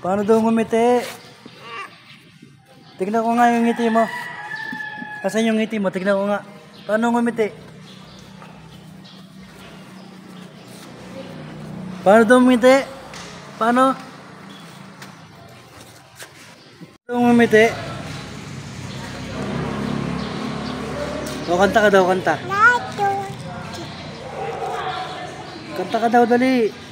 Paano daw ngumiti? Tignan ko nga yung ngiti mo. Asan yung ngiti mo? Tignan ko nga. Paano ngumiti? Paano daw ngumiti? Paano? Paano ngumiti? O, kanta ka daw, kanta. Kanta ka daw, dali.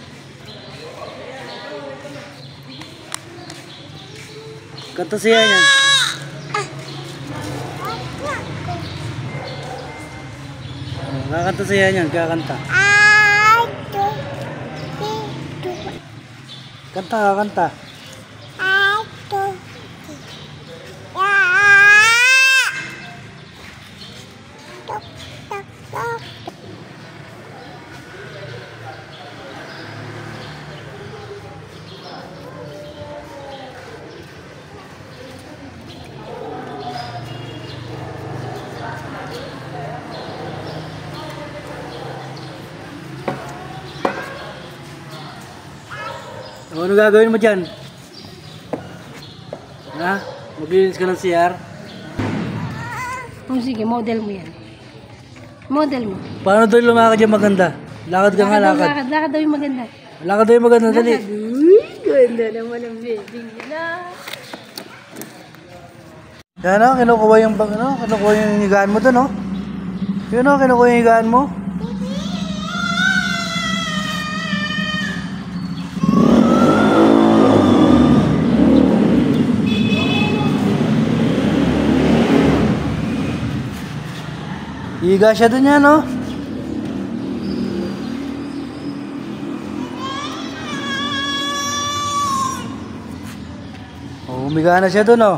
Kanta siya yan. Kakanta siya yan, kakanta. Kanta ka, kanta. Ano gagawin mo dyan? Ha? Maglinis ka ng CR? Oh, sige, model mo yan. Model mo. Paano daw lumakad dyan maganda? Lakad ka nga, lakad. Lakad daw yung maganda. Lakad daw yung maganda, dali. Uy, ganda naman ang baby nila. Yan o, kinukuha yung higaan mo dun o. Yun o, kinukuha yung higaan mo. Higa siya dun yan, no? Oh, humiga na siya dun, no?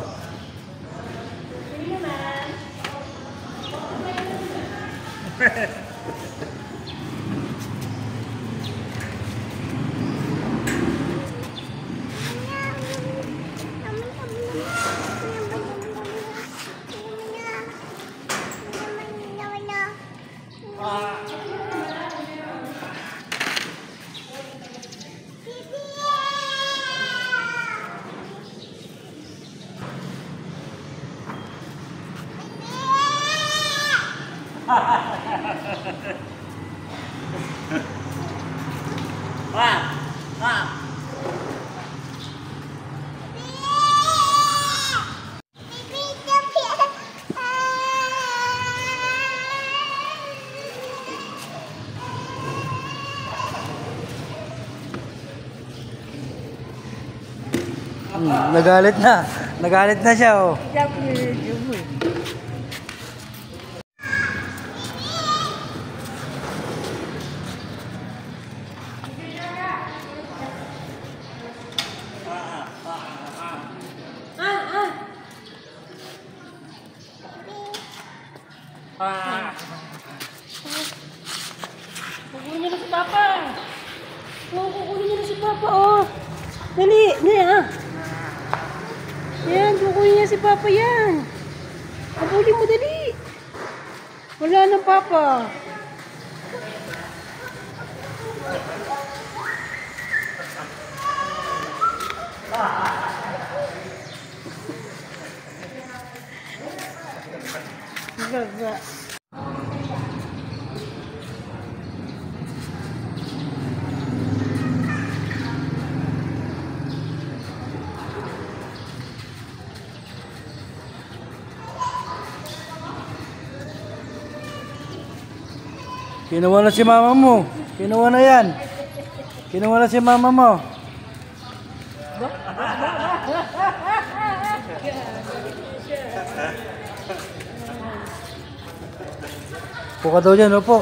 Nagalit na. Nagalit na siya, oh. Kukunin niyo na si Papa. Oh, kukunin niyo na si Papa, oh. Dali, dali, ha. Yan, kukunin niya si Papa yan. Habulin mo, dali. Wala na, Papa. Gaga. Kinuha na si mama mo. Kinuha na yan. Kinuha na si mama mo. Puka daw dyan, opo.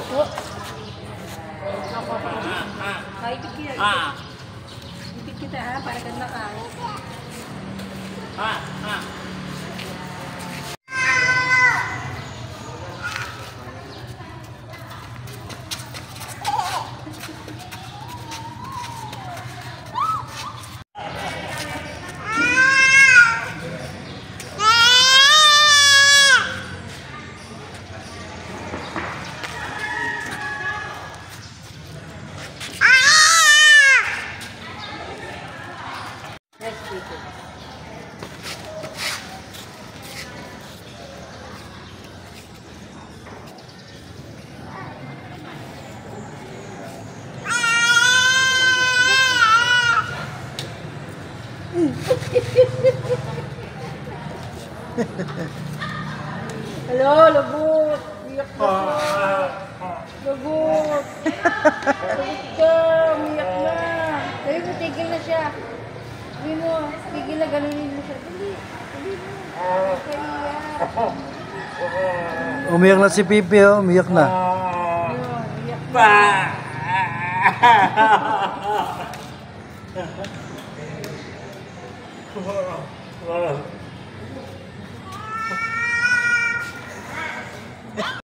Ipit kita. Ipit kita, ha? Para kang nakain. Yes, Pipi. Hello, lagot. Iyak na siya. Lagot. Lagot ka. Umiyak na. Sabi mo, tigil na siya. Sabi mo, tigil na. Ganunin mo siya. Dali. Dali mo. Kaiyak. Umiyak na si Pipi, oh. Umiyak na. Ayun, iyak na.